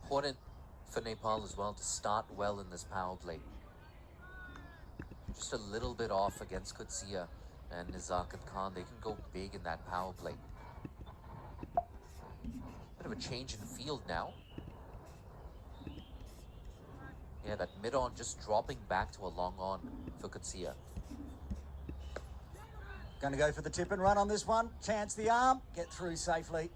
important for Nepal as well to start well in this power play. Just a little bit off against Kutsia and Nizakat Khan. They can go big in that power play. Bit of a change in field now. Yeah, that mid-on just dropping back to a long on for Kutsia. Going to go for the tip and run on this one. Chance the arm. Get through safely.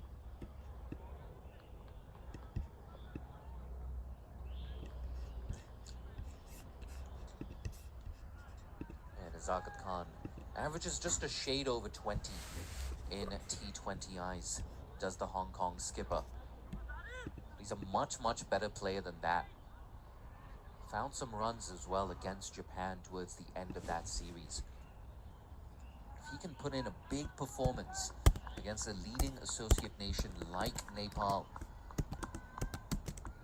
And Nizakat Khan averages just a shade over 20 in T20Is, does the Hong Kong skipper. He's a much better player than that. Found some runs as well against Japan towards the end of that series. If he can put in a big performance against a leading associate nation like Nepal,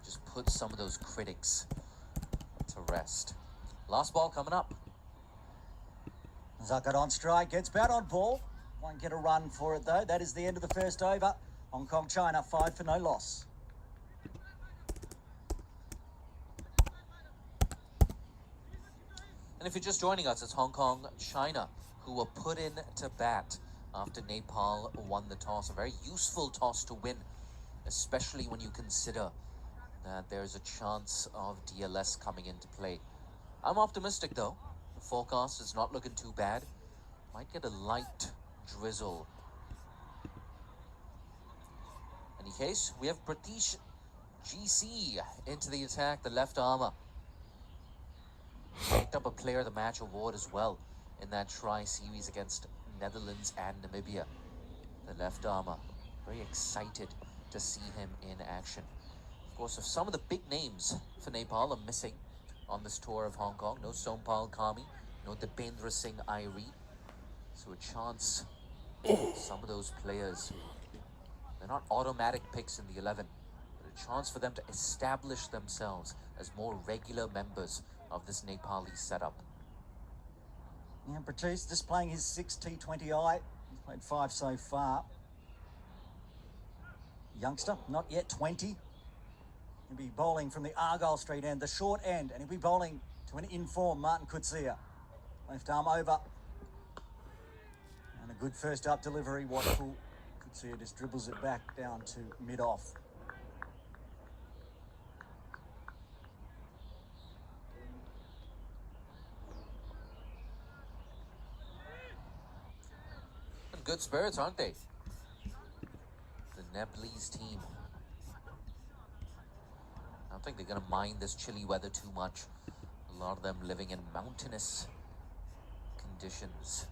just put some of those critics to rest. Last ball coming up. Zakat on strike, gets bat on ball. Won't get a run for it though. That is the end of the first over. Hong Kong, China, 5 for no loss. And if you're just joining us, it's Hong Kong, China, who were put in to bat after Nepal won the toss. A very useful toss to win, especially when you consider that there's a chance of DLS coming into play. I'm optimistic though. The forecast is not looking too bad. Might get a light drizzle. In any case, we have Pratish GC into the attack, the left armour. Picked up a Player of the Match award as well in that tri-series against Netherlands and Namibia. The left armour, very excited to see him in action. Of course, if some of the big names for Nepal are missing on this tour of Hong Kong, no Sompal Kami, no Dipendra Singh Airi, so a chance some of those players, they're not automatic picks in the 11, but a chance for them to establish themselves as more regular members of this Nepali setup. Yeah, Pratish displaying his 1stT20I. He's played 5 so far. Youngster, not yet 20. He'll be bowling from the Argyle Street end, the short end, and he'll be bowling to an in-form Martin Kutsia. Left arm over. And a good first up delivery, watchful. Kutsia just dribbles it back down to mid-off. Good spirits, aren't they? The Nepalese team. I don't think they're going to mind this chilly weather too much. A lot of them living in mountainous conditions.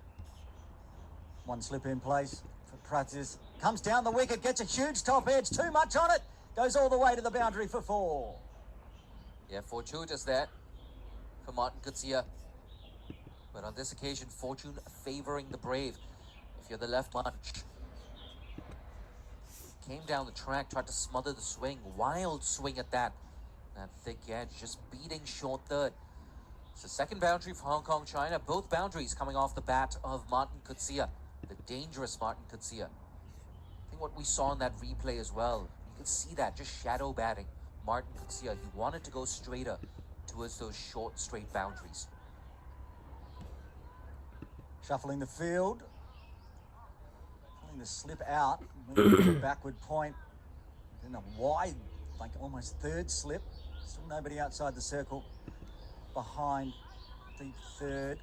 One slip in place for Pratish. Comes down the wicket, gets a huge top edge, too much on it. Goes all the way to the boundary for 4. Yeah, fortuitous there for Martin Kutsia. But on this occasion, fortune favoring the brave. If you're the left bunch. Came down the track, tried to smother the swing. Wild swing at that. That thick edge, just beating short third. It's the second boundary for Hong Kong, China. Both boundaries coming off the bat of Martin Kutsia. The dangerous Martin Kutsia. I think what we saw in that replay as well, you could see that, just shadow batting. Martin Kutsia, he wanted to go straighter towards those short, straight boundaries. Shuffling the field. The slip out, moving to the backward point, then a wide, like almost third slip. Still nobody outside the circle behind deep third.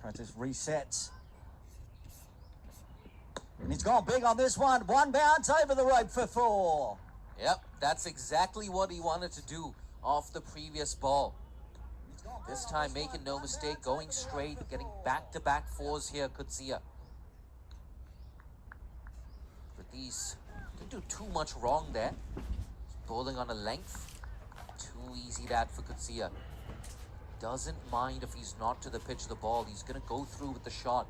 Pratish resets. And he's gone big on this one. One bounce over the rope for 4. Yep, that's exactly what he wanted to do off the previous ball. This time making no mistake, going straight, getting back-to-back 4s here, Kutsia. Pratish didn't do too much wrong there. Bowling on a length. Too easy that for Kutsia. Doesn't mind if he's not to the pitch of the ball. He's going to go through with the shot.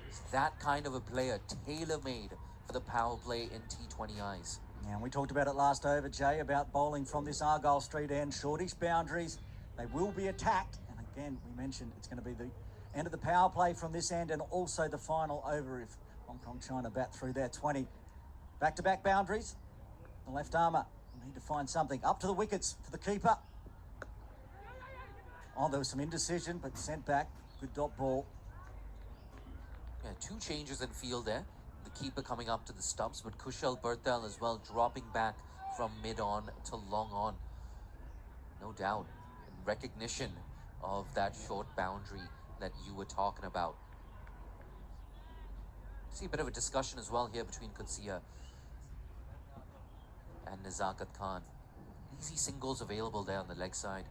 He's that kind of a player, tailor-made for the power play in T20Is. Yeah, and we talked about it last over, Jay, about bowling from this Argyle Street end. Shortish boundaries, they will be attacked. And again, we mentioned it's going to be the End of the power play from this end, and also the final over if Hong Kong China bat through their 20. Back-to-back boundaries. The left armour need to find something. Up to the wickets for the keeper. Oh, there was some indecision, but sent back. Good dot ball. Yeah, two changes in field there. The keeper coming up to the stumps, but Kushal Berthal as well dropping back from mid-on to long-on. No doubt, in recognition of that short boundary that you were talking about. See a bit of a discussion as well here between Qudsiya and Nazakat Khan. Easy singles available there on the leg side.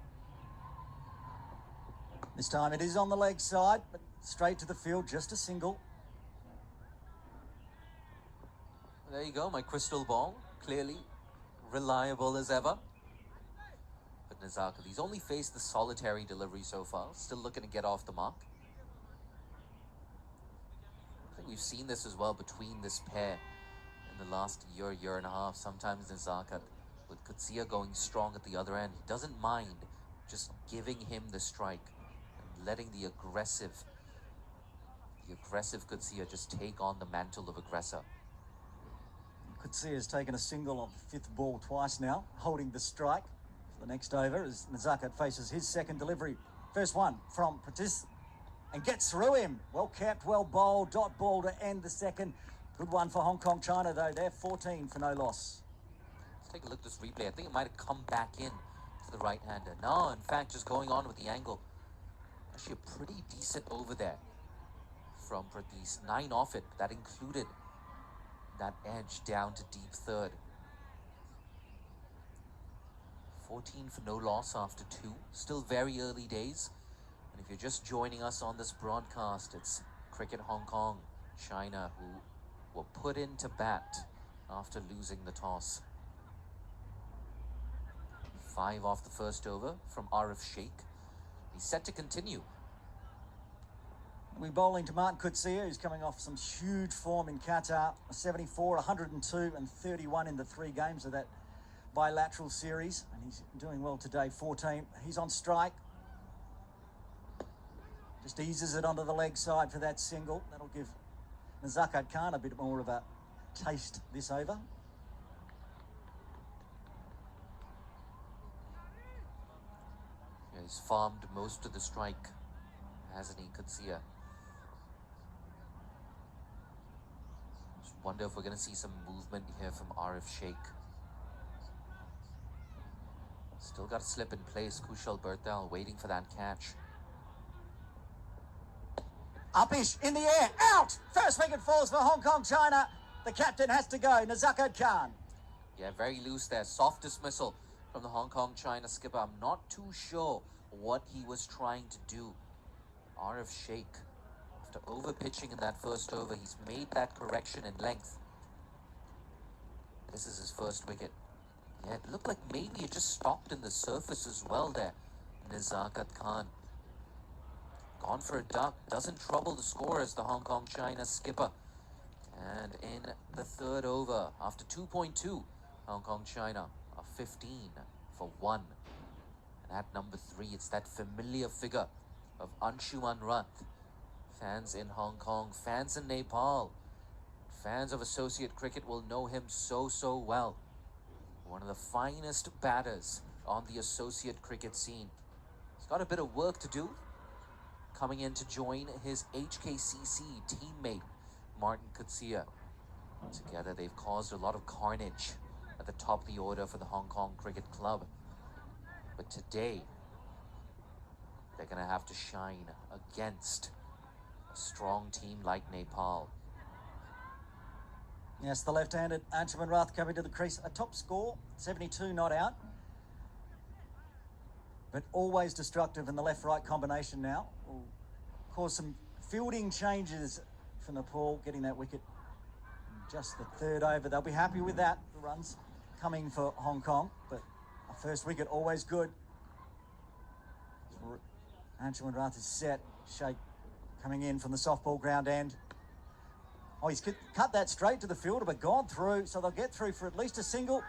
This time it is on the leg side, but straight to the field, just a single. There you go, my crystal ball. Clearly reliable as ever. But Nazakat, he's only faced the solitary delivery so far. Still looking to get off the mark. I think we've seen this as well between this pair in the last year and a half. Sometimes Nazakat, with Qudsiya going strong at the other end, he doesn't mind just giving him the strike and letting the aggressive Qudsiya just take on the mantle of aggressor. Qudsiya has taken a single on the fifth ball twice now, holding the strike for the next over as Nazakat faces his second delivery. First one from Patis and gets through him. Well kept, well bowled, dot ball to end the second. Good one for Hong Kong China though. They're 14 for no loss. Let's take a look at this replay. I think it might have come back in to the right-hander. No, in fact, just going on with the angle. Actually a pretty decent over there from Pratis. 9 off it. That included that edge down to deep third. 14 for no loss after 2. Still very early days. And if you're just joining us on this broadcast, it's Cricket Hong Kong, China, who were put into bat after losing the toss. 5 off the first over from Arif Sheikh. He's set to continue. We're bowling to Martin Qudsiya, who's coming off some huge form in Qatar. 74, 102 and 31 in the 3 games of that bilateral series. And he's doing well today, 14. He's on strike. Just eases it onto the leg side for that single. That'll give Nazakat Khan a bit more of a taste this over. Yeah, he's farmed most of the strike, hasn't he, Qudsiya? Wonder if we're going to see some movement here from Arif Sheikh. Still got a slip in place. Kushal Berthal waiting for that catch. Upish in the air, out! First wicket falls for Hong Kong China. The captain has to go, Nazakat Khan. Yeah, very loose there. Soft dismissal from the Hong Kong China skipper. I'm not too sure what he was trying to do. Arif Sheikh, after over pitching in that first over, he's made that correction in length. This is his first wicket. Yeah, it looked like maybe it just stopped in the surface as well there. Nazakat Khan. Gone for a duck. Doesn't trouble the scorers, the Hong Kong China skipper. And in the third over, after 2.2, Hong Kong China are 15 for 1. And at number 3, it's that familiar figure of Anshuman Rath. Fans in Hong Kong, fans in Nepal, fans of associate cricket will know him so well. One of the finest batters on the associate cricket scene. He's got a bit of work to do, coming in to join his HKCC teammate, Martin Qudsiya. Together, they've caused a lot of carnage at the top of the order for the Hong Kong Cricket Club. But today, they're going to have to shine against a strong team like Nepal. Yes, the left-handed Anshuman Rath coming to the crease. A top score, 72 not out. But always destructive in the left-right combination now. Will cause some fielding changes for Nepal, getting that wicket in just the third over. They'll be happy with that. The runs coming for Hong Kong, but a first wicket always good. Anshuman Rath is set. Sheikh coming in from the softball ground end. Oh, he's cut that straight to the fielder, but gone through, so they'll get through for at least a single.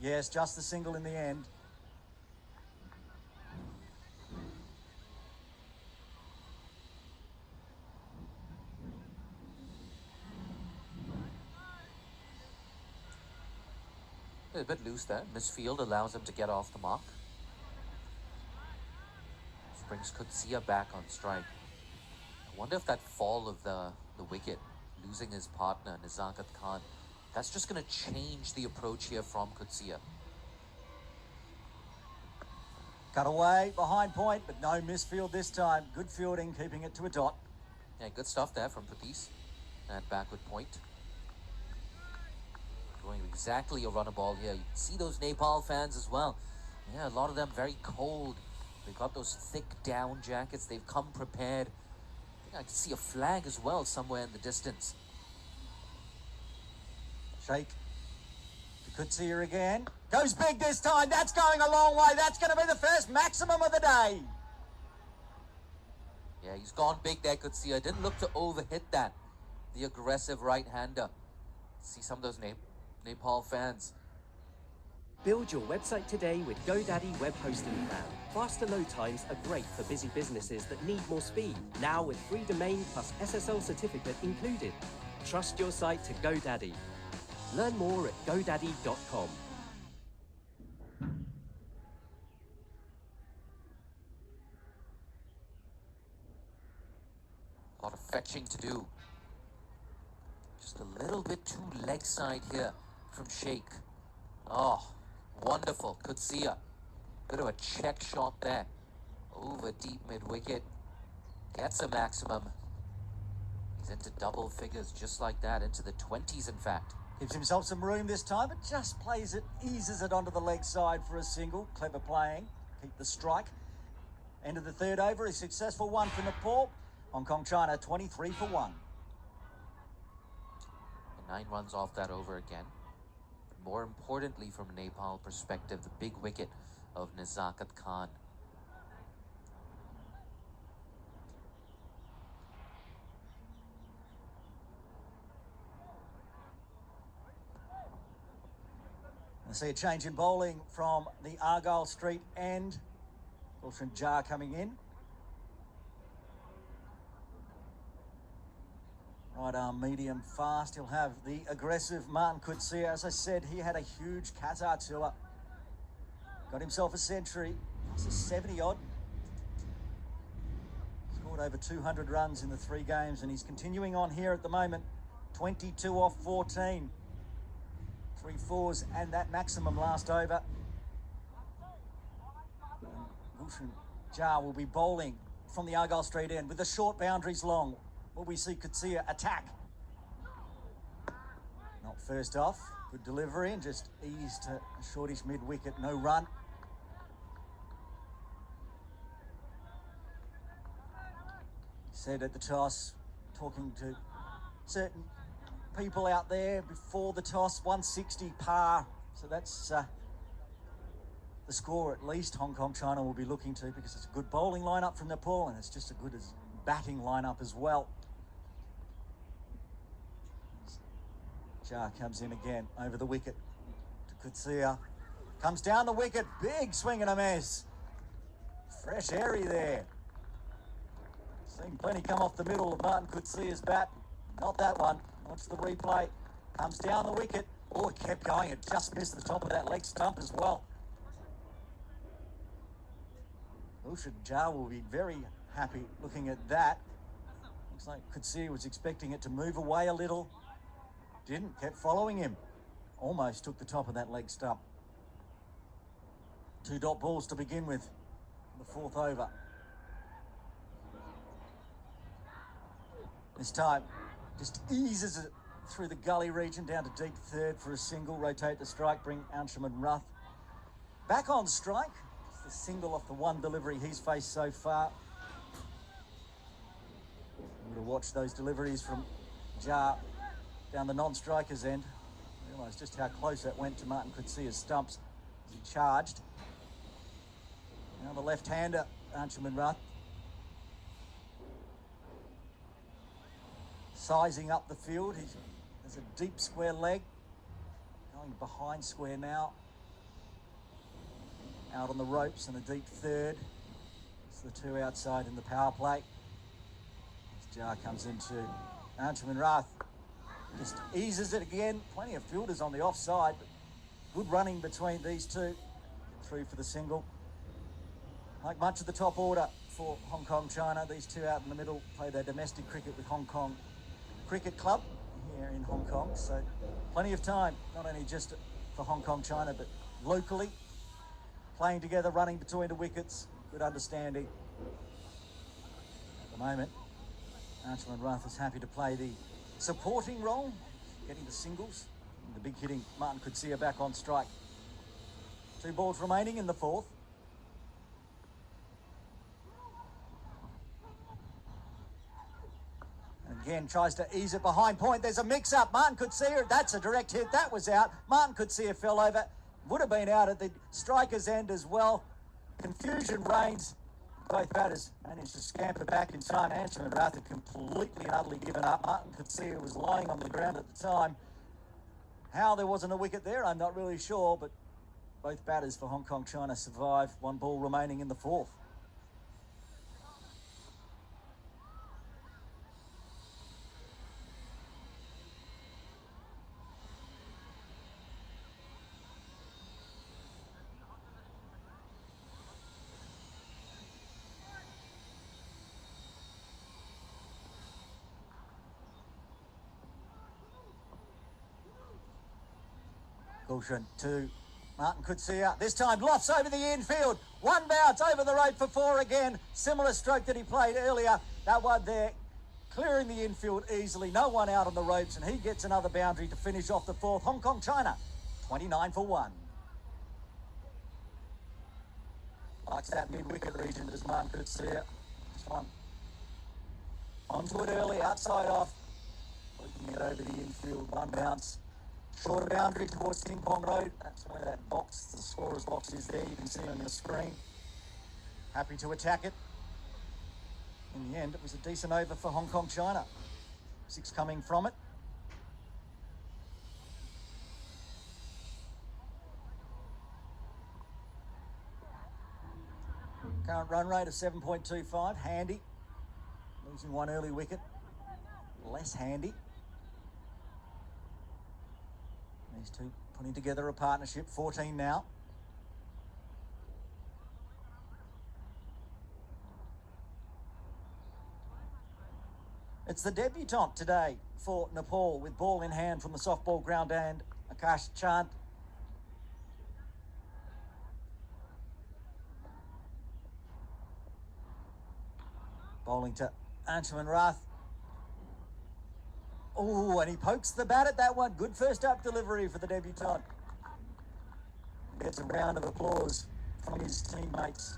Yes, just the single in the end. A bit loose there. Misfield allows him to get off the mark. This brings Kutsia back on strike. I wonder if that fall of the wicket, losing his partner, Nizakat Khan, that's just going to change the approach here from Kutsia. Cut away behind point, but no misfield this time. Good fielding, keeping it to a dot. Yeah, good stuff there from Pratis at backward point. Going exactly a runner ball here. You can see those Nepal fans as well. Yeah, a lot of them very cold. They've got those thick down jackets. They've come prepared. I can see a flag as well somewhere in the distance. Shake to Kutsia again. Goes big this time. That's going a long way. That's going to be the first maximum of the day. Yeah, he's gone big there, Kutsia. Didn't look to overhit that. The aggressive right-hander. See some of those Nepal fans. Build your website today with GoDaddy Web Hosting Plan. Faster load times are great for busy businesses that need more speed. Now with free domain plus SSL certificate included. Trust your site to GoDaddy. Learn more at godaddy.com. A lot of fetching to do. Just a little bit too leg side here from Sheikh. Oh, wonderful. Kutsia. Bit of a check shot there. Over deep mid-wicket. Gets a maximum. He's into double figures just like that. Into the 20s, in fact. Gives himself some room this time, but just plays it, eases it onto the leg side for a single. Clever playing. Keep the strike. End of the third over. A successful one for Nepal. Hong Kong, China, 23 for 1. And 9 runs off that over again. More importantly, from a Nepal perspective, the big wicket of Nizakat Khan. I see a change in bowling from the Argyle Street end. Gulshan Jar coming in. Right arm medium fast. He'll have the aggressive Martin Kutsia. As I said, he had a huge Qatar tour. Got himself a century. It's a 70 odd. Scored over 200 runs in the 3 games, and he's continuing on here at the moment. 22 off 14. 3 fours and that maximum last over. Gulshan Jar will be bowling from the Argyle Street end with the short boundaries long. Will we see Kutsia attack? Not first off. Good delivery and just ease to a shortish mid-wicket. No run. Said at the toss, talking to certain people out there before the toss, 160 par. So that's the score at least Hong Kong China will be looking to, because it's a good bowling lineup from Nepal and it's just as good as batting lineup as well. Jar comes in again over the wicket to Kutsia. Comes down the wicket, big swing and a miss. Fresh airy there. Seen plenty come off the middle of Martin Kutsia's bat. Not that one. Watch the replay. Comes down the wicket. Oh, it kept going. It just missed the top of that leg stump as well. Gulshan Jar will be very happy looking at that. Looks like Kutsia was expecting it to move away a little. Didn't, kept following him. Almost took the top of that leg stump. 2 dot balls to begin with. The 4th over. This time, just eases it through the gully region down to deep third for a single. Rotate the strike, bring Anshuman Ruth back on strike. It's the single off the one delivery he's faced so far. I'm going to watch those deliveries from Jar down the non-striker's end. Realise just how close that went to Martin Kutsia's stumps as he charged. Now the left-hander, Anshuman Ruth. Sizing up the field. There's a deep square leg. Going behind square now. Out on the ropes and a deep third. It's the 2 outside in the power play. As Jar comes into Anshuman Ruth. Just eases it again. Plenty of fielders on the offside, but Good running between these two. Through for the single. Like much of the top order for Hong Kong, China, these two out in the middle play their domestic cricket with Hong Kong Cricket Club here in Hong Kong. So plenty of time, not only just for Hong Kong, China, but locally. Playing together, running between the wickets. Good understanding. At the moment, Archibald Rath is happy to play the supporting role, getting the singles. And the big hitting Martin Coetzee back on strike. 2 balls remaining in the 4th. And again, tries to ease it behind point. There's a mix-up. Martin Coetzee, that's a direct hit. That was out. Martin Coetzee fell over. Would have been out at the striker's end as well. Confusion reigns. Both batters managed to scamper back in time. Archibald Rath had completely and utterly given up. Martin Coetzee was lying on the ground at the time. How there wasn't a wicket there, I'm not really sure, but both batters for Hong Kong, China survive. 1 ball remaining in the 4th. Caution to Martin Coetzee. This time lofts over the infield. 1 bounce over the rope for 4 again. Similar stroke that he played earlier. That one there clearing the infield easily. No one out on the ropes, and he gets another boundary to finish off the 4th. Hong Kong, China, 29 for 1. Likes that mid-wicket region, does Martin Coetzee. This one onto it early, outside off. Looking it over the infield, 1 bounce. Shorter boundary towards Ting Pong Road. That's where that box, the scorer's box, is there. You can see on your screen. Happy to attack it. In the end, it was a decent over for Hong Kong, China. 6 coming from it. Current run rate of 7.25. Handy. Losing 1 early wicket. Less handy. These two putting together a partnership. 14 now. It's the debutant today for Nepal with ball in hand from the softball ground and Akash Chand. Bowling to Archibald Rath. Oh, and he pokes the bat at that one. Good first up delivery for the debutant. Gets a round of applause from his teammates.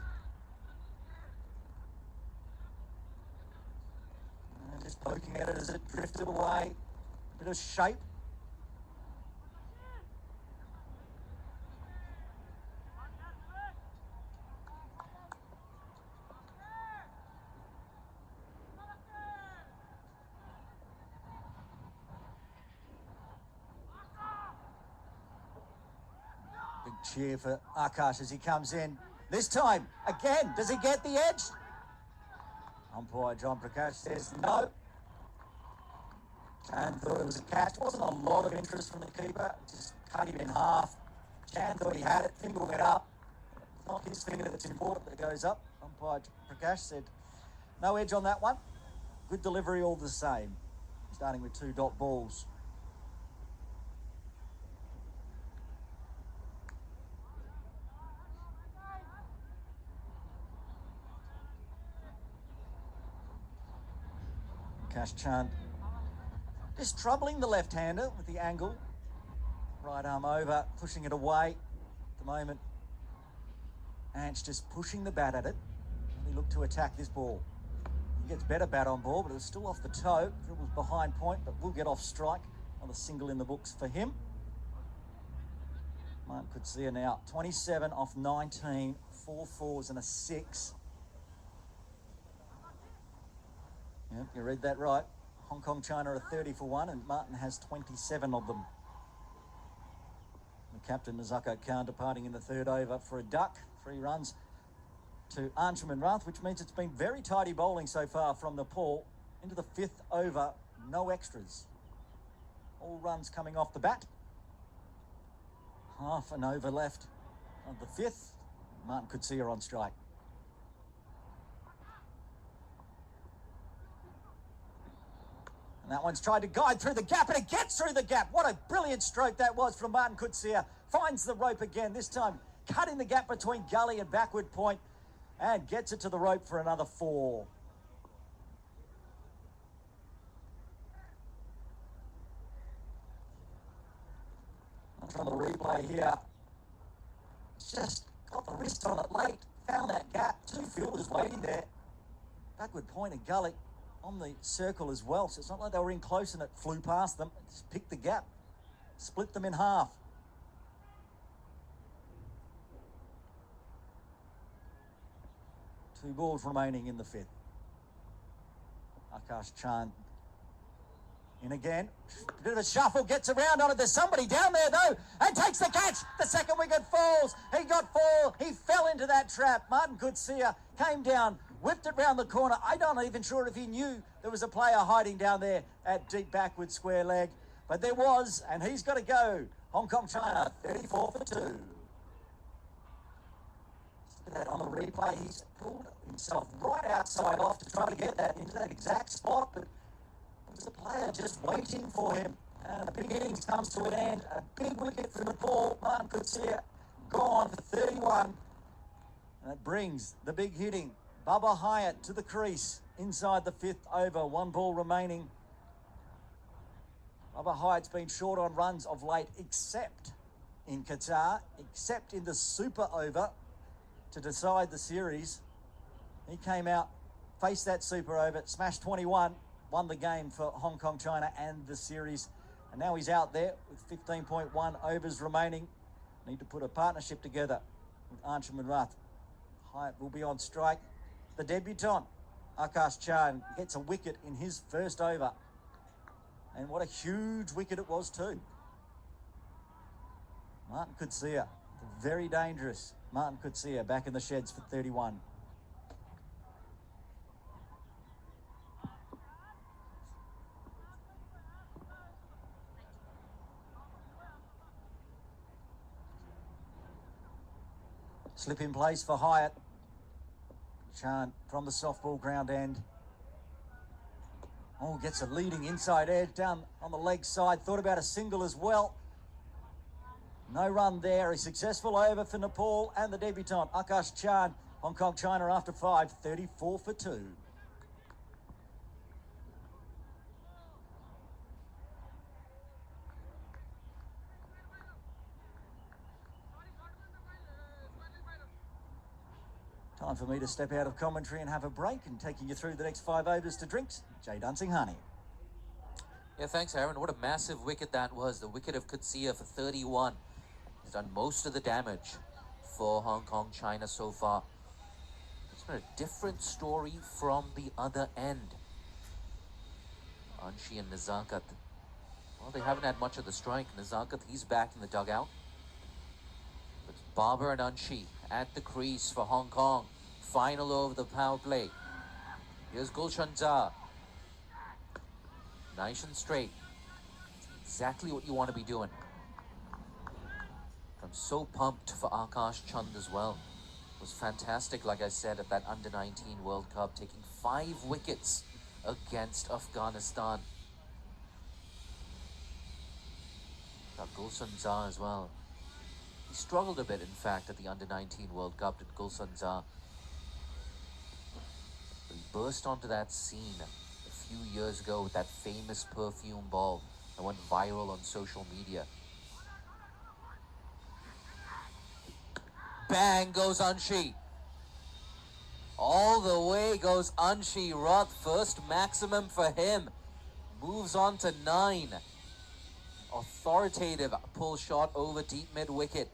And just poking at it as it drifted away. Bit of shape. Big cheer for Akash as he comes in. This time, again, does he get the edge? Umpire John Prakash says no. Chan thought it was a catch. Wasn't a lot of interest from the keeper. Just cut him in half. Chan thought he had it, finger went up. It's not his finger that's important that goes up. Umpire Prakash said no edge on that one. Good delivery all the same. Starting with 2 dot balls. Akash Chand just troubling the left-hander with the angle. Right arm over, pushing it away at the moment. Ants just pushing the bat at it. Really look to attack this ball. He gets better bat on ball, but it's still off the toe. Dribbles behind point, but will get off strike. Another single in the books for him. Martin Coetzee now 27 off 19, 4 fours and a 6. Yep, you read that right. Hong Kong, China are 30 for 1, and Martin has 27 of them. The captain, Nazako Khan, departing in the 3rd over for a duck. 3 runs to Archibald Rath, which means it's been very tidy bowling so far from Nepal. Into the 5th over, no extras. All runs coming off the bat. Half an over left of the fifth. Martin Coetzee on strike. And that one's tried to guide through the gap, and it gets through the gap. What a brilliant stroke that was from Martin Coetzee. Finds the rope again, this time cutting the gap between gully and backward point, and gets it to the rope for another 4. From the replay here, just got the wrist on it late, found that gap, 2 fielders waiting there. Backward point and gully on the circle as well, so it's not like they were in close and it flew past them. It just picked the gap, split them in half. Two balls remaining in the fifth. Akash Chand in again. Bit of a shuffle, gets around on it. There's somebody down there though, and takes the catch. The second wicket falls. He got 4. He fell into that trap. Martin Coetzee came down, whipped it round the corner. I'm not even sure if he knew there was a player hiding down there at deep backward square leg, but there was, and he's got to go. Hong Kong, China, 34 for 2. Look at that on the replay. He's pulled himself right outside off to try to get that into that exact spot, but there's a player just waiting for him. And a big innings comes to an end. A big wicket for Nepal. Martin Coetzee gone for 31. And that brings the big hitting Bubba Hyatt to the crease inside the 5th over. 1 ball remaining. Bubba Hyatt's been short on runs of late, except in Qatar, except in the super over to decide the series. He came out, faced that super over, smashed 21, won the game for Hong Kong, China and the series. And now he's out there with 15.1 overs remaining. Need to put a partnership together with Anshuman and Rath. Hyatt will be on strike. The debutant, Akash Chand, gets a wicket in his first over. And what a huge wicket it was too. Martin Coetzee, very dangerous. Martin Coetzee back in the sheds for 31. Slip in place for Hyatt. Chand from the softball ground end. Oh, gets a leading inside edge down on the leg side. Thought about a single as well. No run there. A successful over for Nepal and the debutant, Akash Chand. Hong Kong, China after 5, 34 for 2. Time for me to step out of commentary and have a break, and taking you through the next 5 overs to drinks, Jay Dunsing-Honey. Yeah, thanks, Aaron. What a massive wicket that was. The wicket of Coetzee for 31. He's done most of the damage for Hong Kong, China so far. It's been a different story from the other end. Anshi and Nazakat. Well, they haven't had much of the strike. Nazakat, he's back in the dugout. But Barber and Anshi at the crease for Hong Kong. Final over the power play. Here's Gulshan Zha. Nice and straight. Exactly what you want to be doing. I'm so pumped for Akash Chand as well. It was fantastic, like I said, at that Under-19 World Cup, taking 5 wickets against Afghanistan. Got Gulshan Zha as well. He struggled a bit, in fact, at the Under-19 World Cup, did Gulshan Zha. But he burst onto that scene a few years ago with that famous perfume ball that went viral on social media. Bang goes Anshi. All the way goes Anshi Rath. First maximum for him. Moves on to 9. Authoritative pull shot over deep mid wicket.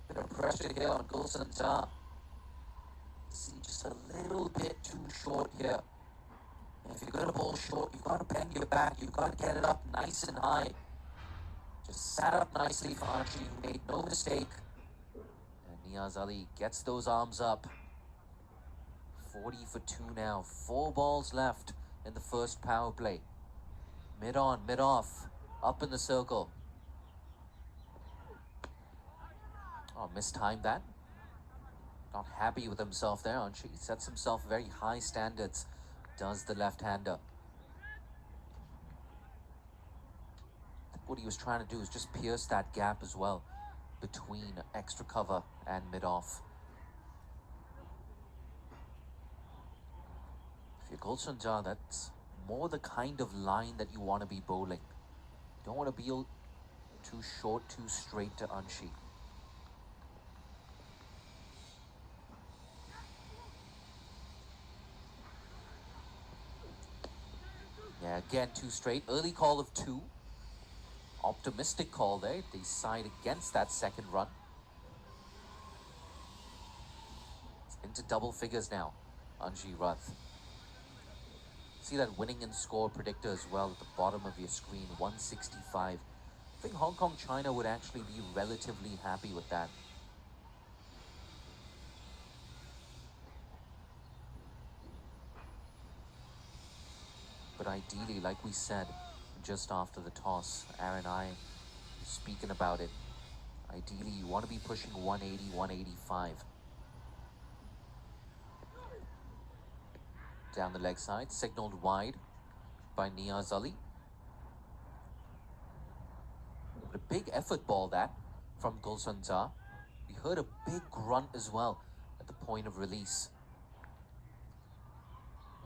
Bit of pressure here on Gulshan Zha. See, just a little bit too short here. If you're going to bowl short, you've got to bend your back. You've got to get it up nice and high. Just sat up nicely for Anshi, who made no mistake. And Niaz Ali gets those arms up. 40 for 2 now. 4 balls left in the first power play. Mid on, mid off. Up in the circle. Oh, mistimed that. Not happy with himself there, Anshi. Sets himself very high standards, does the left-hander. I think what he was trying to do is just pierce that gap as well between extra cover and mid-off. If you're Gulshan, that's more the kind of line that you want to be bowling. You don't want to be too short, too straight to Anshi. Yeah, again, too straight. Early call of 2. Optimistic call there. They side against that second run. It's into double figures now, Anji Rath. See that winning in score predictor as well at the bottom of your screen, 165. I think Hong Kong, China would actually be relatively happy with that. But ideally, like we said, just after the toss, Aaron and I speaking about it, ideally you want to be pushing 180, 185. Down the leg side, signaled wide by Niaz Ali. But a big effort ball that from Gulshan Zha. We heard a big grunt as well at the point of release.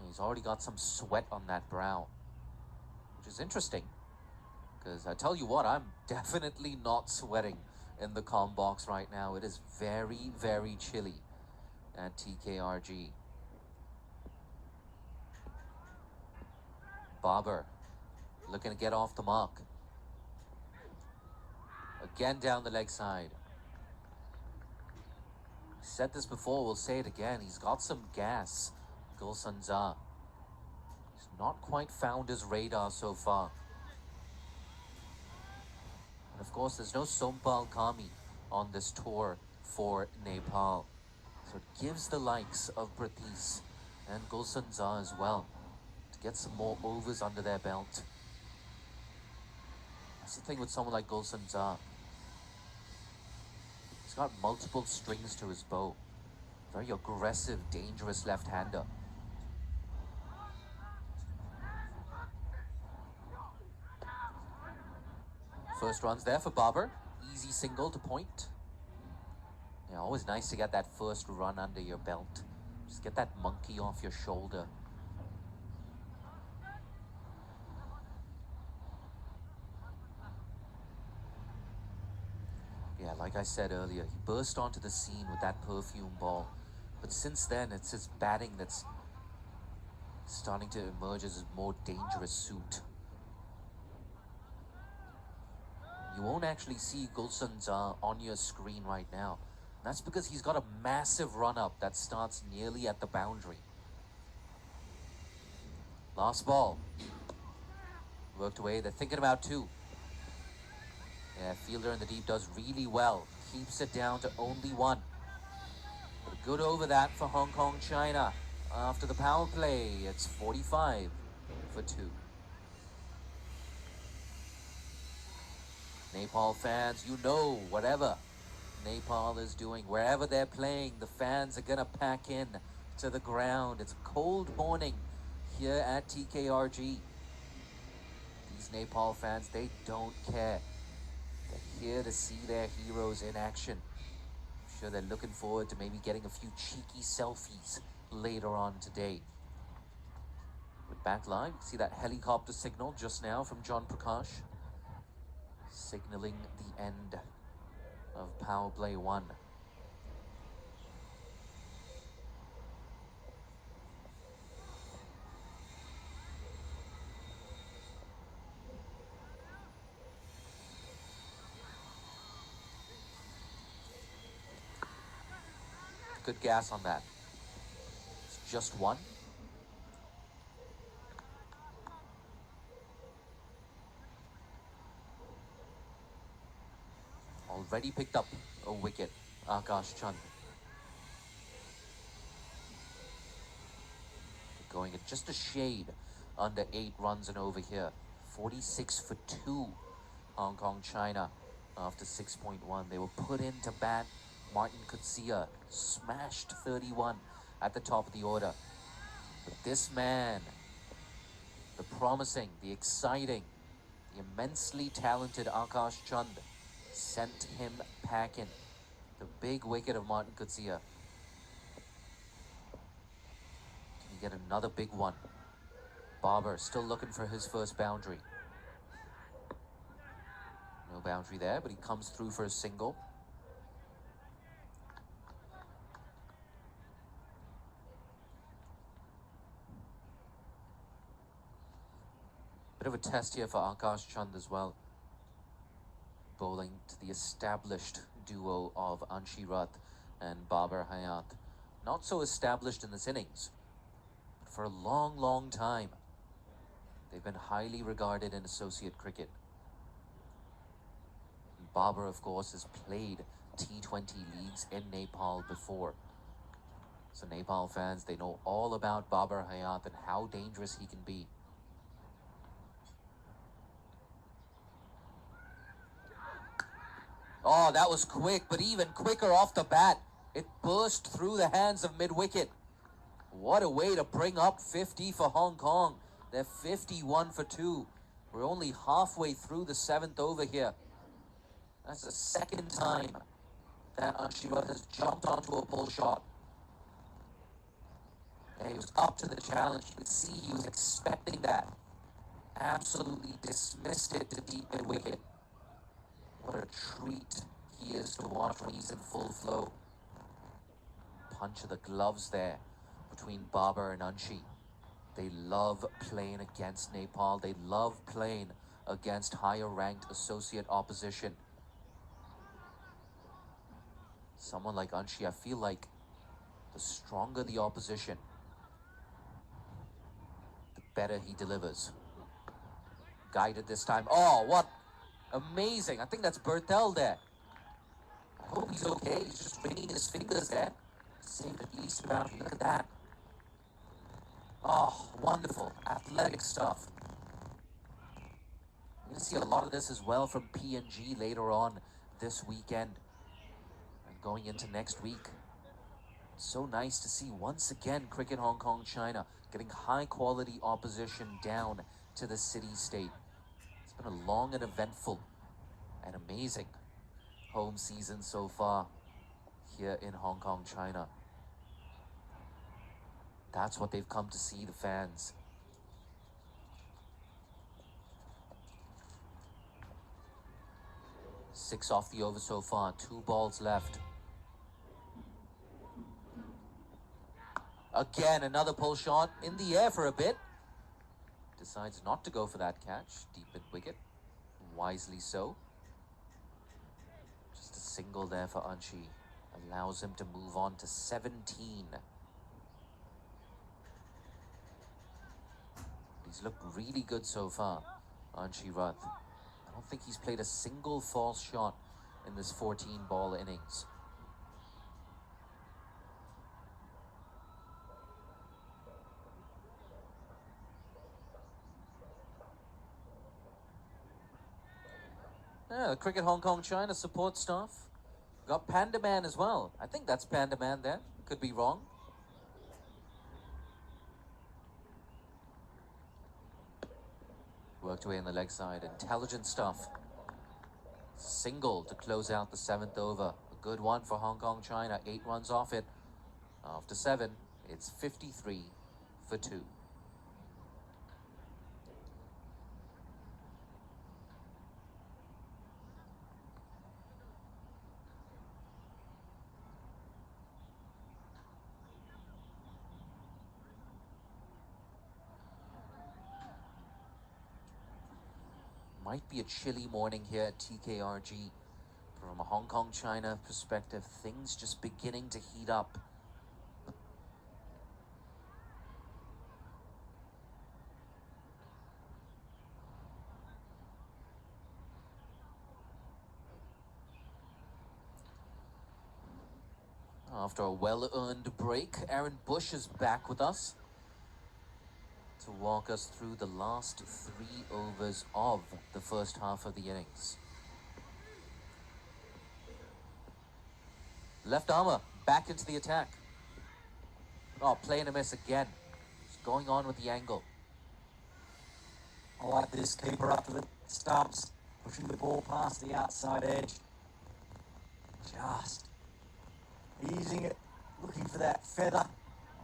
He's already got some sweat on that brow, which is interesting, because I tell you what, I'm definitely not sweating in the comm box right now. It is very, very chilly at TKRG. Babar looking to get off the mark. Again down the leg side. Said this before, we'll say it again. He's got some gas, Gulshan Zha. He's not quite found his radar so far. And of course, there's no Sompal Kami on this tour for Nepal. So it gives the likes of Pratis and Gulshan Zha as well to get some more overs under their belt. That's the thing with someone like Gulshan Zha. He's got multiple strings to his bow. Very aggressive, dangerous left-hander. First run's there for Babar. Easy single to point. Yeah, always nice to get that first run under your belt. Just get that monkey off your shoulder. Yeah, like I said earlier, he burst onto the scene with that perfume ball. But since then, it's his batting that's starting to emerge as a more dangerous suit. You won't actually see Gulshan Zha on your screen right now. That's because he's got a massive run-up that starts nearly at the boundary. Last ball. Worked away. They're thinking about 2. Yeah, fielder in the deep does really well. Keeps it down to only 1. But a good over that for Hong Kong, China. After the power play, it's 45 for 2. Nepal fans, you know, whatever Nepal is doing, wherever they're playing, the fans are going to pack in to the ground. It's a cold morning here at TKRG. These Nepal fans, they don't care. They're here to see their heroes in action. I'm sure they're looking forward to maybe getting a few cheeky selfies later on today. With back line, see that helicopter signal just now from John Prakash, signaling the end of power play 1. Good gas on that. It's just 1. Already picked up a wicket, Akash Chand. Going at just a shade under 8 runs and over here. 46 for 2, Hong Kong, China. after 6.1. They were put in to bat. Martin Kutsia smashed 31 at the top of the order. But this man, the promising, the exciting, the immensely talented Akash Chand, sent him packing. The big wicket of Martin Kutsia. Can he get another big one? Barber still looking for his first boundary. No boundary there, but he comes through for a single. Bit of a test here for Akash Chand as well. Bowling to the established duo of Anshi Rath and Babar Hayat. Not so established in this innings, but for a long, long time, they've been highly regarded in associate cricket. And Babar, of course, has played T20 leagues in Nepal before. So Nepal fans, they know all about Babar Hayat and how dangerous he can be. Oh, that was quick, but even quicker off the bat. It burst through the hands of mid-wicket. What a way to bring up 50 for Hong Kong. They're 51 for 2. We're only halfway through the 7th over here. That's the second time that Anshiva has jumped onto a pull shot. And he was up to the challenge. You could see he was expecting that. Absolutely dismissed it to deep mid-wicket. What a treat he is to watch when he's in full flow. Punch of the gloves there between Babar and Anshi. They love playing against Nepal. They love playing against higher ranked associate opposition. Someone like Anshi, I feel like the stronger the opposition, the better he delivers. Guided this time. Oh, what amazing. I think that's Bertel there. I hope he's okay. He's just wringing his fingers there. Saved at least a boundary. Look at that. Oh, wonderful. Athletic stuff. You're going to see a lot of this as well from PNG later on this weekend. And going into next week. So nice to see once again Cricket Hong Kong China getting high quality opposition down to the city-state. It's been a long and eventful and amazing home season so far here in Hong Kong, China. That's what they've come to see, the fans. Six off the over so far, 2 balls left. Again, another pull shot in the air for a bit. Decides not to go for that catch, deep mid-wicket. Wisely so. Just a single there for Anshi. Allows him to move on to 17. He's looked really good so far, Anshi Rath. I don't think he's played a single false shot in this 14-ball innings. Yeah, the Cricket Hong Kong China support staff. Got Panda Man as well. I think that's Panda Man there. Could be wrong. Worked away on the leg side. Intelligent stuff. Single to close out the 7th over. A good one for Hong Kong China. 8 runs off it. After 7, it's 53 for 2. Might be a chilly morning here at TKRG. From a Hong Kong China perspective, things just beginning to heat up. After a well-earned break, Aaron Bush is back with us to walk us through the last 3 overs of the first half of the innings. Left armour back into the attack. Oh, play and a miss again. What's going on with the angle? I like this. Keeper up to the stumps, pushing the ball past the outside edge. Just easing it, looking for that feather.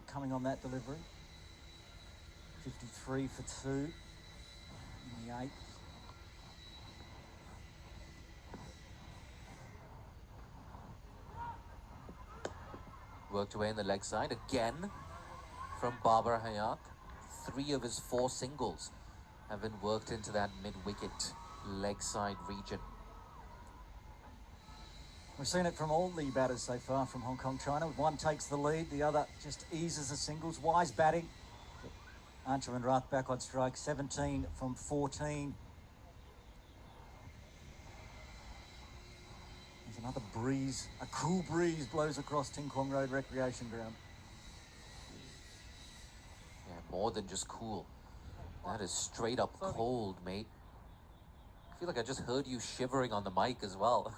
Coming on that delivery. 53 for 2 in the 8th. Worked away in the leg side again from Babar Hayat. 3 of his 4 singles have been worked into that mid-wicket leg side region. We've seen it from all the batters so far from Hong Kong, China. One takes the lead, the other just eases the singles. Wise batting. Archer and Rath back on strike, 17 from 14. There's another breeze, a cool breeze blows across Ting Kwong Road Recreation Ground. Yeah, more than just cool. That is straight up cold, mate. I feel like I just heard you shivering on the mic as well.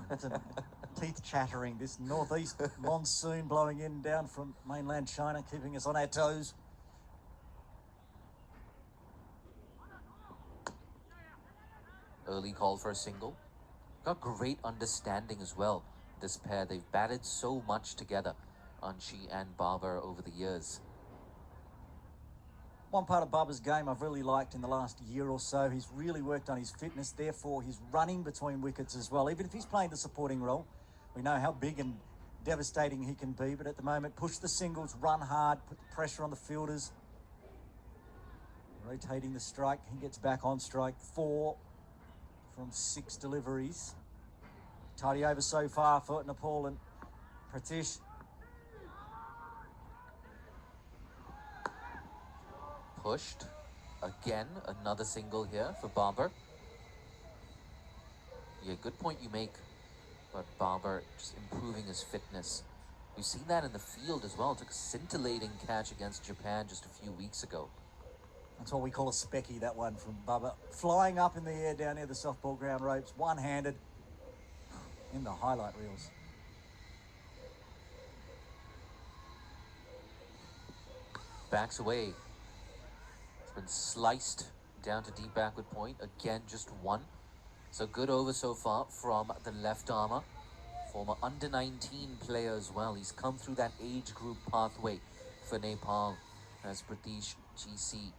Teeth chattering, this northeast monsoon blowing in down from mainland China, keeping us on our toes. Early call for a single. Got great understanding as well, this pair. They've batted so much together, Anshi and Babar, over the years. One part of Babar's game I've really liked in the last year or so, he's really worked on his fitness, therefore he's running between wickets as well. Even if he's playing the supporting role, we know how big and devastating he can be, but at the moment, push the singles, run hard, put the pressure on the fielders. Rotating the strike, he gets back on strike. 4 from 6 deliveries. Tidy over so far for Nepal and Pratish. Pushed. Again, another single here for Babar. Yeah, good point you make. But Babar just improving his fitness. We've seen that in the field as well. Took a scintillating catch against Japan just a few weeks ago. That's what we call a specky, that one from Babar. Flying up in the air down near the softball ground ropes, one-handed in the highlight reels. Backs away. It's been sliced down to deep backward point. Again, just 1. So good over so far from the left armour. Former under-19 player as well. He's come through that age group pathway for Nepal as Pratish GC.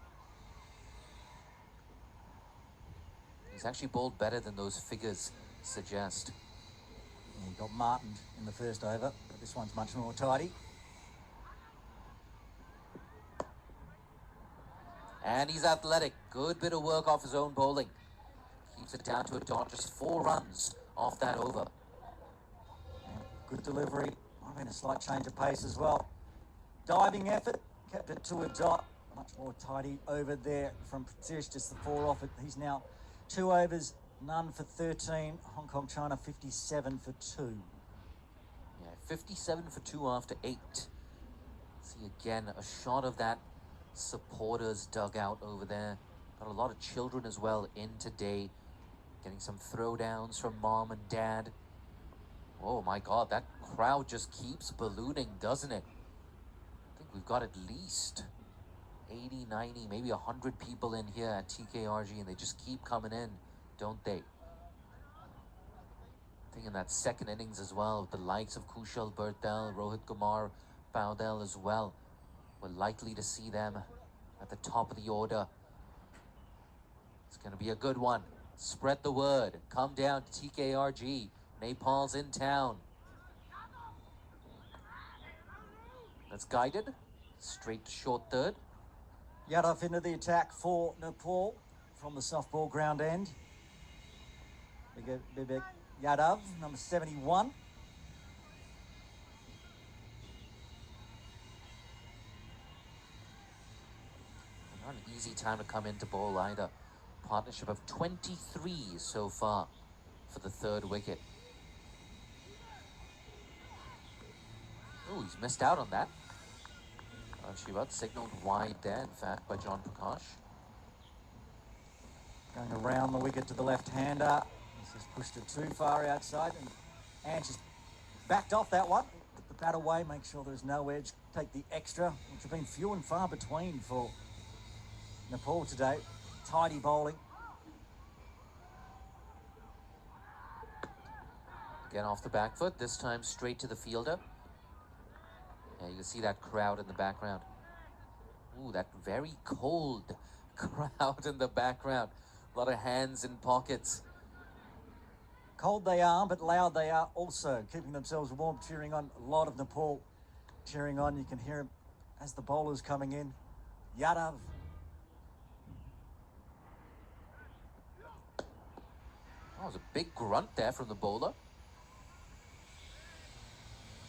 He's actually bowled better than those figures suggest. He got martined in the first over, but this one's much more tidy. And he's athletic. Good bit of work off his own bowling. Keeps it down to a dot. Just 4 runs off that over. And good delivery. Might have been a slight change of pace as well. Diving effort. Kept it to a dot. Much more tidy over there from Pratish. Just the 4 off it. He's now 2 overs, none for 13. Hong Kong, China, 57 for 2. Yeah, 57 for 2 after 8. See again, a shot of that supporters dugout over there. Got a lot of children as well in today. Getting some throwdowns from mom and dad. Oh my God, that crowd just keeps ballooning, doesn't it? I think we've got at least 80, 90, maybe 100 people in here at TKRG, and they just keep coming in, don't they? I think in that second innings as well, with the likes of Kushal Bertel, Rohit Kumar, Paudel as well, we're likely to see them at the top of the order. It's going to be a good one. Spread the word. Come down to TKRG. Nepal's in town. That's guided. Straight to short third. Yadav into the attack for Nepal from the softball ground end. Bibek Yadav, number 71. Not an easy time to come into bowl either. Partnership of 23 so far for the 3rd wicket. Oh, he's missed out on that. Shivat signaled wide there, in fact, by John Prakash. Going around the wicket to the left-hander. This has pushed it too far outside, and just backed off that one. the bat away, make sure there's no edge, take the extra, which have been few and far between for Nepal today. Tidy bowling. Again off the back foot, this time straight to the fielder. Yeah, you can see that crowd in the background. Ooh, that very cold crowd in the background. A lot of hands in pockets. Cold they are, but loud they are also, keeping themselves warm, cheering on. A lot of Nepal cheering on. You can hear them as the bowler's coming in. Yadav. Oh, it was a big grunt there from the bowler.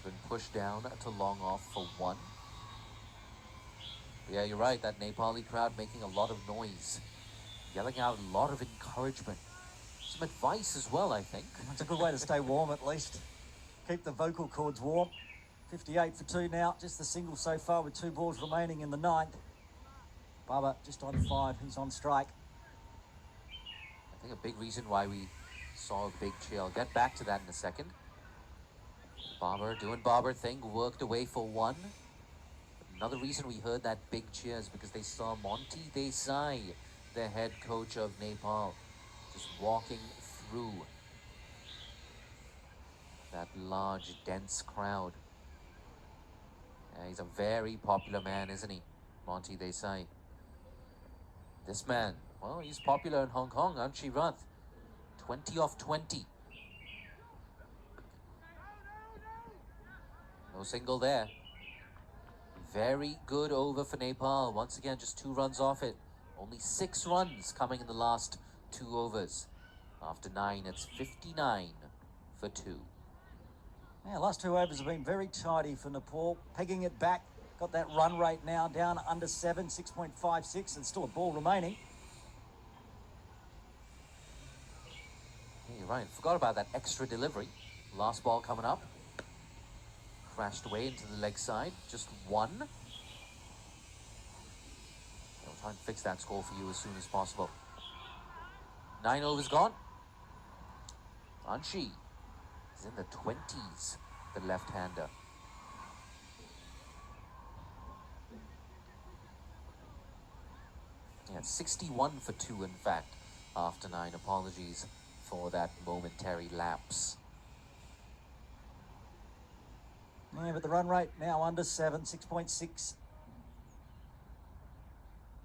Been pushed down to long off for one. Yeah, you're right, that Nepali crowd making a lot of noise, yelling out a lot of encouragement. Some advice as well, I think. It's a good way to stay warm, at least. Keep the vocal cords warm. 58 for 2 now, just the single so far with 2 balls remaining in the 9th. Baba just on 5, he's on strike. I think a big reason why we saw a big cheer. I'll get back to that in a second. Barber doing Barber thing, worked away for 1. Another reason we heard that big cheer is because they saw Monty Desai, the head coach of Nepal, just walking through that large, dense crowd. Yeah, he's a very popular man, isn't he? Monty Desai. This man, well, he's popular in Hong Kong, aren't she, Rath? 20 off 20. No single there. Very good over for Nepal. Once again, just 2 runs off it. Only 6 runs coming in the last 2 overs. After 9, it's 59 for 2. Yeah, last 2 overs have been very tidy for Nepal. Pegging it back. Got that run rate now down under 7, 6.56, and still a ball remaining. Yeah, you're right. Forgot about that extra delivery. Last ball coming up. Crashed away into the leg side. Just 1. I'll try and fix that score for you as soon as possible. 9 overs gone. Anshi is in the 20s, the left-hander. Yeah, 61 for 2, in fact, after 9. Apologies for that momentary lapse. Yeah, but the run rate now under 7, 6.6.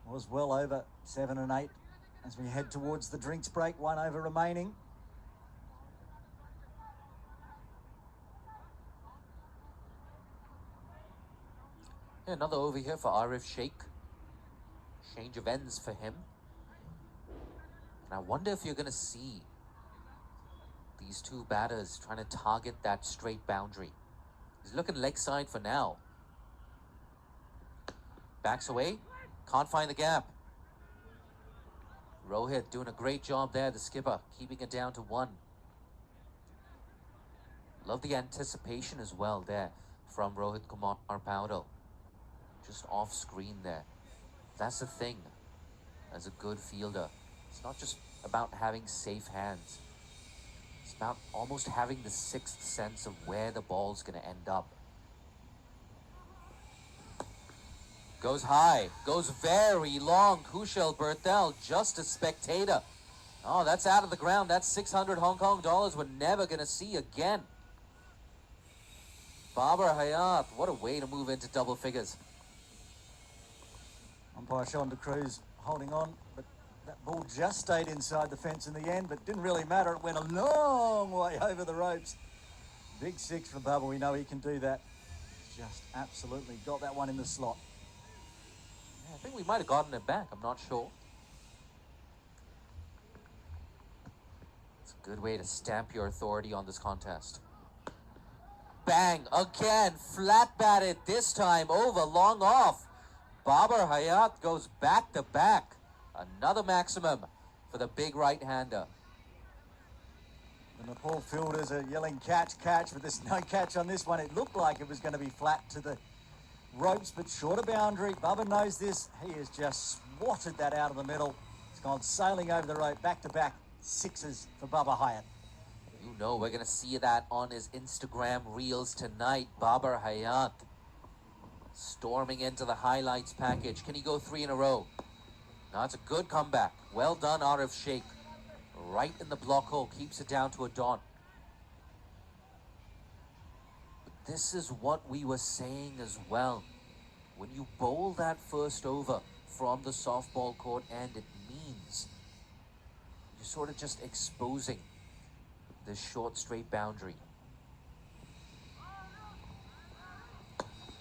Was well over 7 and 8 as we head towards the drinks break. 1 over remaining. Yeah, another over here for Arif Sheikh. Change of ends for him. And I wonder if you're going to see these 2 batters trying to target that straight boundary. He's looking leg side for now. Backs away. Can't find the gap. Rohit doing a great job there, the skipper, keeping it down to 1. Love the anticipation as well there from Rohit Kumar Paudel. Just off screen there. That's the thing as a good fielder. It's not just about having safe hands. It's about almost having the 6th sense of where the ball's going to end up. Goes high, goes very long. Kushal Berthel, just a spectator. Oh, that's out of the ground. That's 600 Hong Kong dollars we're never going to see again. Babar Hayat, what a way to move into double figures. Umpire Sean de Cruz holding on, but that ball just stayed inside the fence in the end, but didn't really matter. It went a long way over the ropes. Big 6 for Bubba. We know he can do that. Just absolutely got that one in the slot. I think we might have gotten it back. I'm not sure. It's a good way to stamp your authority on this contest. Bang! Again, flat batted this time over, long off. Babar Hayat goes back to back. Another maximum for the big right-hander. The Nepal fielders are yelling catch, catch, but there's no catch on this one. It looked like it was going to be flat to the ropes, but shorter boundary. Bubba knows this. He has just swatted that out of the middle. It's gone sailing over the rope, back-to-back 6s for Bubba Hyatt. You know we're going to see that on his Instagram reels tonight. Babar Hayat storming into the highlights package. Can he go 3 in a row? Now it's a good comeback. Well done, Arif Sheikh. Right in the block hole. Keeps it down to a dot. But this is what we were saying as well. When you bowl that first over from the softball court, and it means you're sort of just exposing this short straight boundary.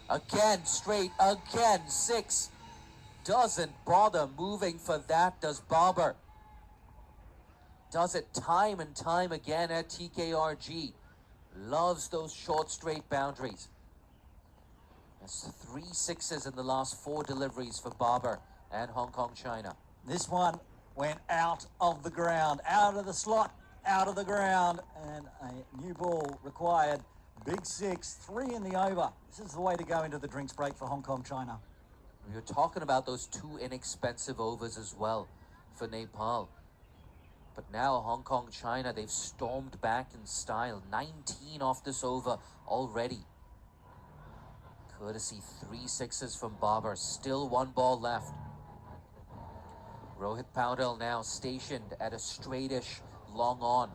Again, straight, again, 6. Doesn't bother moving for that, does Babar. Does it time and time again at TKRG. Loves those short straight boundaries. That's 3 6s in the last 4 deliveries for Babar and Hong Kong China. This one went out of the ground, out of the slot, out of the ground, and a new ball required. Big 6, 3 in the over. This is the way to go into the drinks break for Hong Kong China. We were talking about those 2 inexpensive overs as well for Nepal. But now Hong Kong China, they've stormed back in style. 19 off this over already. Courtesy 3 6s from Babar. Still 1 ball left. Rohit Paudel now stationed at a straightish long on.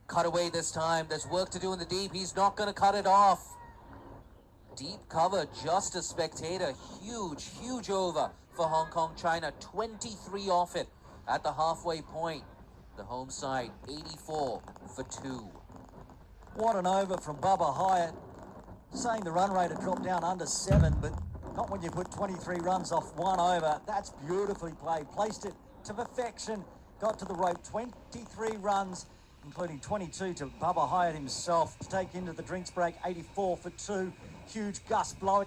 Cut away this time. There's work to do in the deep. He's not going to cut it off. Deep cover, just a spectator. Huge, huge over for Hong Kong China. 23 off it at the halfway point. The home side, 84 for 2. What an over from Bubba Hyatt. Saying the run rate had dropped down under 7, but not when you put 23 runs off 1 over. That's beautifully played. Placed it to perfection. Got to the rope. 23 runs, including 22 to Bubba Hyatt himself to take into the drinks break. 84 for 2. Huge gust blowing.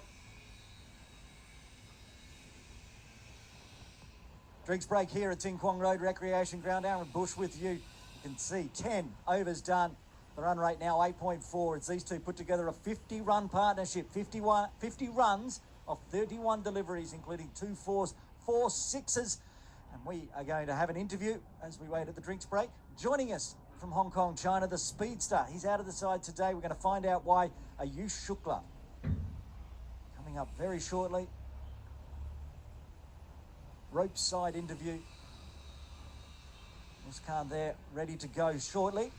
Drinks break here at Ting Kwong Road Recreation Ground. Aaron Bush with you. You can see 10 overs done. The run rate now 8.4. It's these two put together a 50-run partnership. 50 runs of 31 deliveries, including 2 4s, 4 6s. And we are going to have an interview as we wait at the drinks break. Joining us from Hong Kong, China, the speedster. He's out of the side today. We're going to find out why. Ayush Shukla coming up very shortly. Rope side interview. Muskan there, ready to go shortly.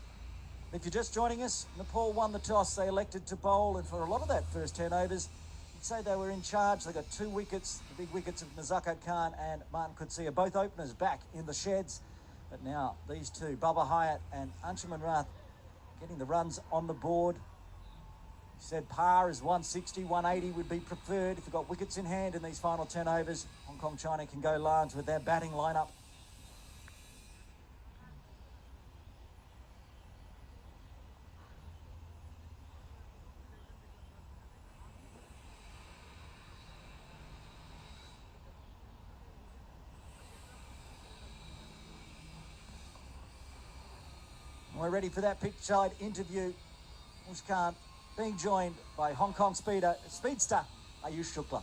If you're just joining us, Nepal won the toss. They elected to bowl, and for a lot of that first 10 overs, you'd say they were in charge. They got 2 wickets, the big wickets of Muzakkar Khan and Martin Qudsiya, both openers back in the sheds. But now these two, Bubba Hyatt and Anshuman Rath, getting the runs on the board. He said par is 160, 180 would be preferred. If you've got wickets in hand in these final 10 overs, Hong Kong China can go large with their batting lineup. We're ready for that pitch side interview. Muskan being joined by Hong Kong speedster Ayush Shukla.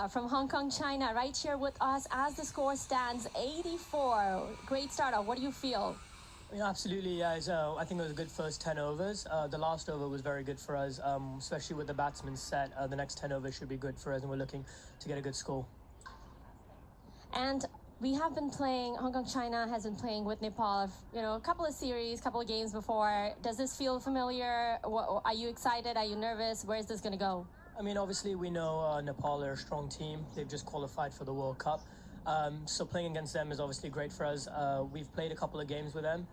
From Hong Kong, China, right here with us as the score stands 84. Great start off. What do you feel? Yeah, absolutely. Yeah, I think it was a good first 10 overs. The last over was very good for us, especially with the batsmen set. The next 10 overs should be good for us, and we're looking to get a good score. And we have been playing, Hong Kong China has been playing with Nepal, a couple of series, couple of games before. Does this feel familiar? Are you excited? Are you nervous? Where is this going to go? I mean, obviously we know Nepal are a strong team. They've just qualified for the World Cup. So playing against them is obviously great for us. We've played a couple of games with them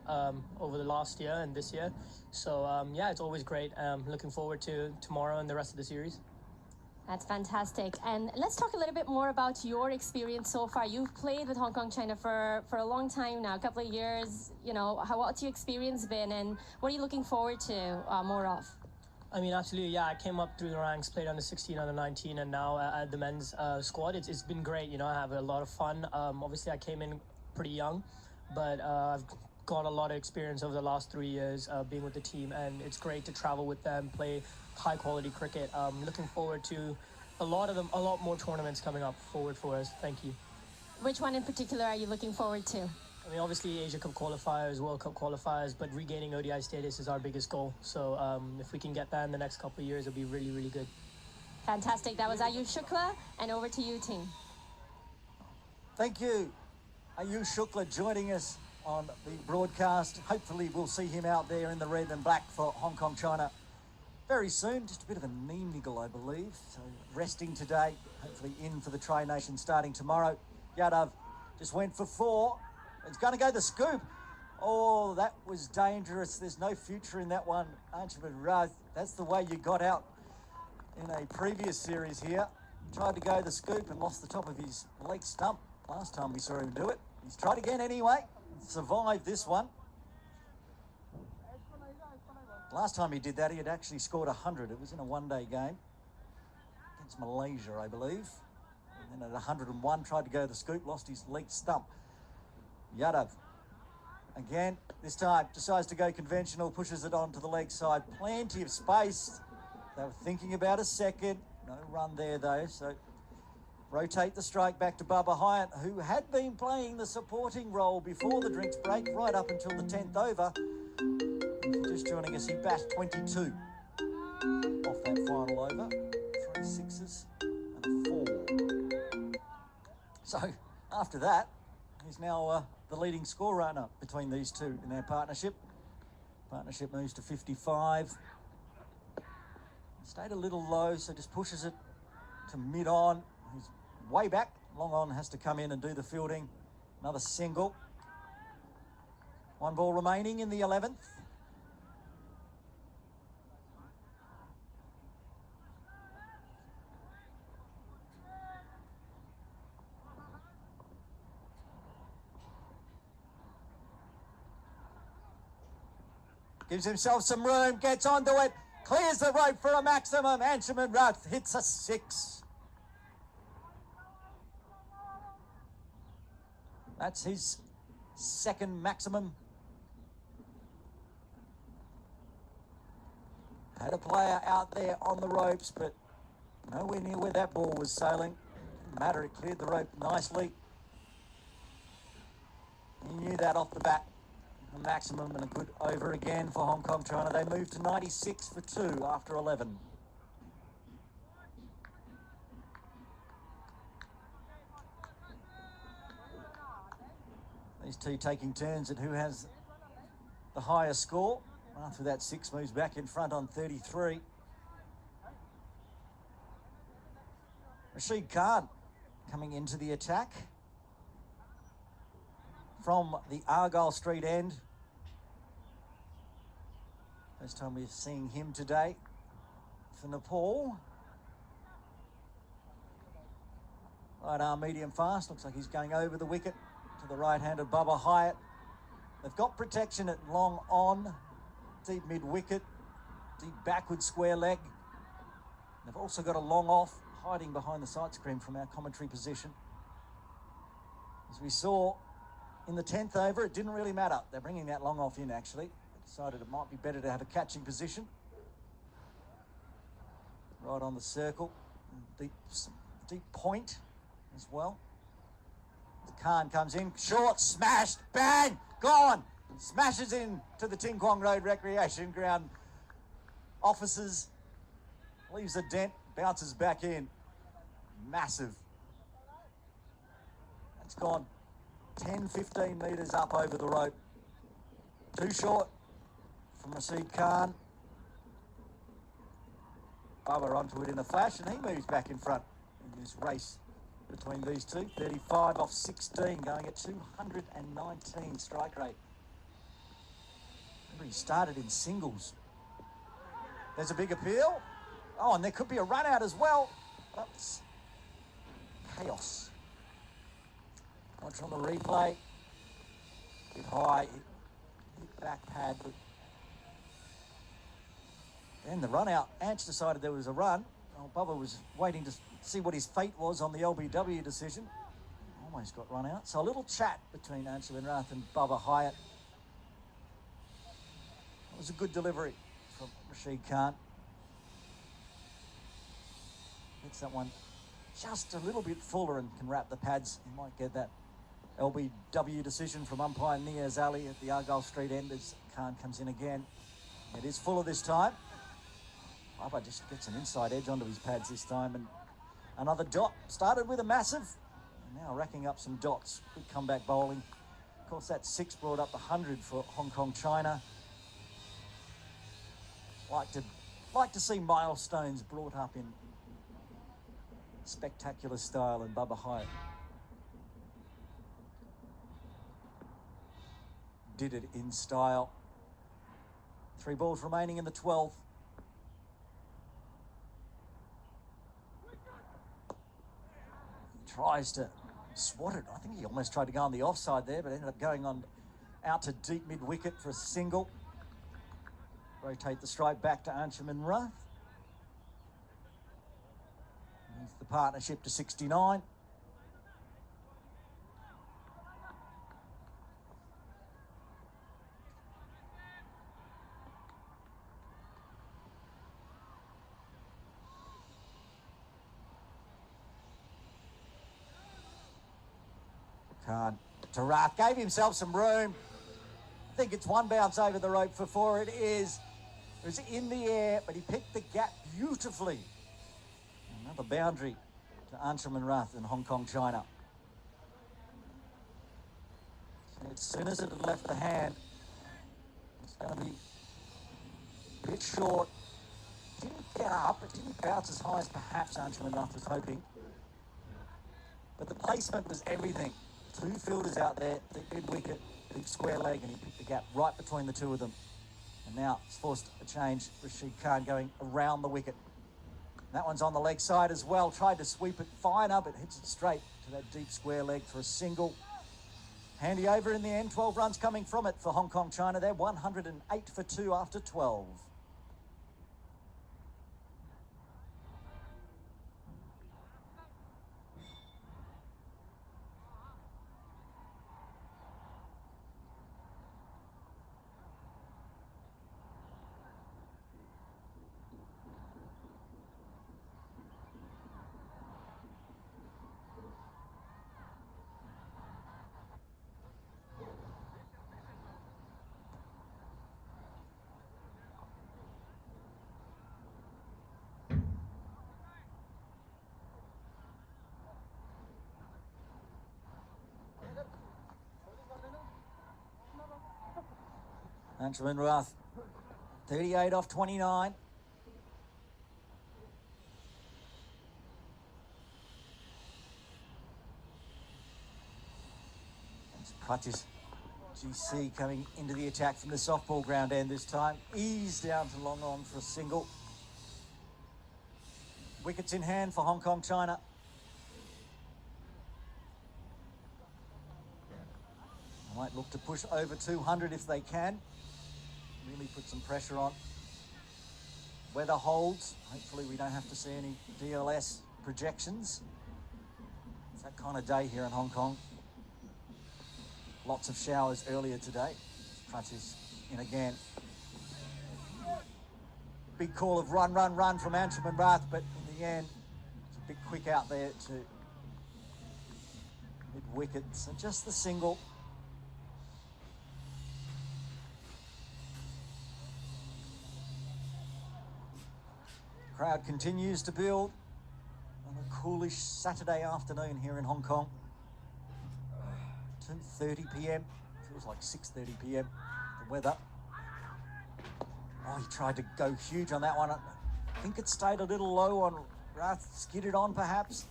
over the last year and this year. So yeah, it's always great. Looking forward to tomorrow and the rest of the series. That's fantastic. And let's talk a little bit more about your experience so far. You've played with Hong Kong China for a long time now, a couple of years. What's your experience been, and what are you looking forward to more of? I mean, absolutely, yeah. I came up through the ranks, played under 16, under 19, and now at the men's squad. It's been great. I have a lot of fun. Obviously, I came in pretty young, but I've got a lot of experience over the last 3 years being with the team, and it's great to travel with them, play high-quality cricket. Looking forward to a lot more tournaments coming up forward for us. Thank you. Which one in particular are you looking forward to? I mean, obviously Asia Cup qualifiers, World Cup qualifiers, but regaining ODI status is our biggest goal. So if we can get that in the next couple of years, it'll be really, really good. Fantastic. That was Ayush Shukla, and over to you, team. Thank you. Ayush Shukla joining us on the broadcast. Hopefully we'll see him out there in the red and black for Hong Kong, China very soon. Just a bit of a knee niggle, I believe. So resting today, hopefully in for the Tri Nation starting tomorrow. Yadav just went for 4. It's going to go the scoop. Oh, that was dangerous. There's no future in that one. Anshuman Rath, that's the way you got out in a previous series here. Tried to go the scoop and lost the top of his leg stump last time we saw him do it. He's tried again anyway. Survived this one. Last time he did that, he had actually scored 100. It was in a one-day game against Malaysia, I believe. And then at 101, tried to go the scoop, lost his leg stump. Yadav, again, this time decides to go conventional, pushes it onto the leg side. Plenty of space. They were thinking about a second. No run there, though, so rotate the strike back to Bubba Hyatt, who had been playing the supporting role before the drinks break, right up until the 10th over. Just joining us, he bashed 22 off that final over. 3 sixes and a 4. So, after that, he's now the leading score runner between these two in their partnership. Partnership moves to 55. Stayed a little low, so just pushes it to mid-on. He's way back. Long on has to come in and do the fielding. Another single. 1 ball remaining in the 11th. Gives himself some room, gets onto it, clears the rope for a maximum. Anshuman Rath hits a 6. That's his second maximum. Had a player out there on the ropes, but nowhere near where that ball was sailing. Didn't matter, it cleared the rope nicely. He knew that off the bat. A maximum and a good over again for Hong Kong, China. They move to 96 for 2 after 11. These two taking turns at who has the higher score. After that 6 moves back in front on 33. Rashid Khan coming into the attack from the Argyle Street end. First time we're seeing him today for Nepal. Right arm medium fast. Looks like he's going over the wicket to the right-handed Bubba Hyatt. They've got protection at long on, deep mid-wicket, deep backward square leg. They've also got a long off, hiding behind the sight screen from our commentary position. As we saw in the 10th over, it didn't really matter. They're bringing that long off in, actually. They decided it might be better to have a catching position. Right on the circle. Deep point as well. Khan comes in, short, smashed, bang, gone. Smashes in to the Ting Kwong Road Recreation Ground offices. Leaves a dent, bounces back in. Massive. That's gone 10, 15 metres up over the rope. Too short from Rashid Khan. Bubba onto it in a flash, and he moves back in front in this race between these two. 35 off 16, going at 219 strike rate. Remember, he started in singles. There's a big appeal. Oh, and there could be a run out as well. That's chaos. Watch on the replay. Hit high, hit back pad. But then the run out, Anch decided there was a run. Oh, Bubba was waiting to see what his fate was on the LBW decision. Almost got run out. So a little chat between Anshuman Rath and Bubba Hyatt. It was a good delivery from Rashid Khan. Gets that one just a little bit fuller and can wrap the pads. He might get that LBW decision from umpire Niaz Ali at the Argyle Street end as Khan comes in again. It is fuller this time. Baba just gets an inside edge onto his pads this time, and another dot. Started with a massive, and now racking up some dots. Good comeback bowling. Of course, that 6 brought up the 100 for Hong Kong, China. Like to see milestones brought up in spectacular style, and Bubba Hyatt did it in style. 3 balls remaining in the 12th. Tries to swat it. I think he almost tried to go on the offside there, but ended up going on out to deep mid-wicket for a single. Rotate the strike back to Anshuman Ruth. Moves the partnership to 69. Khan to Rath, gave himself some room. I think it's 1 bounce over the rope for 4. It is. It was in the air, but he picked the gap beautifully. Another boundary to Anshuman Rath in Hong Kong, China. So as soon as it had left the hand, it's going to be a bit short. Didn't get up, it didn't bounce as high as perhaps Anshuman Rath was hoping. But the placement was everything. 2 fielders out there, the good wicket, deep square leg, and he picked the gap right between the 2 of them. And now it's forced a change. Rashid Khan going around the wicket. That one's on the leg side as well. Tried to sweep it fine up. It hits it straight to that deep square leg for a single. Handy over in the end. 12 runs coming from it for Hong Kong, China. They're 108 for 2 after 12. Anshuman Rath, 38 off 29. It's Pratis GC coming into the attack from the softball ground end this time. Ease down to long on for a single. Wickets in hand for Hong Kong, China. Might look to push over 200 if they can. Really put some pressure on. Weather holds. Hopefully we don't have to see any DLS projections. It's that kind of day here in Hong Kong. Lots of showers earlier today. Pratis in again. Big call of run from Anshuman Rath, but in the end, it's a bit quick out there to mid-wicket. So just the single. Crowd continues to build on a coolish Saturday afternoon here in Hong Kong. 2:30 p.m. Feels like 6:30 p.m. The weather. Oh, he tried to go huge on that one. I think it stayed a little low on Rath. Skidded on perhaps.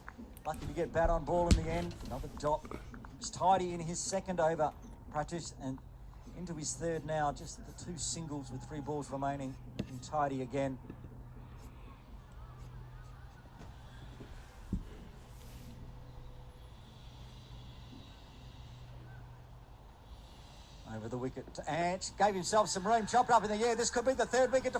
Lucky to get bat on ball in the end. Another dot. He was tidy in his second over, Pratis, and into his third now. Just the 2 singles with 3 balls remaining. And tidy again. Over the wicket to Anch, gave himself some room, chopped up in the air. This could be the 3rd wicket to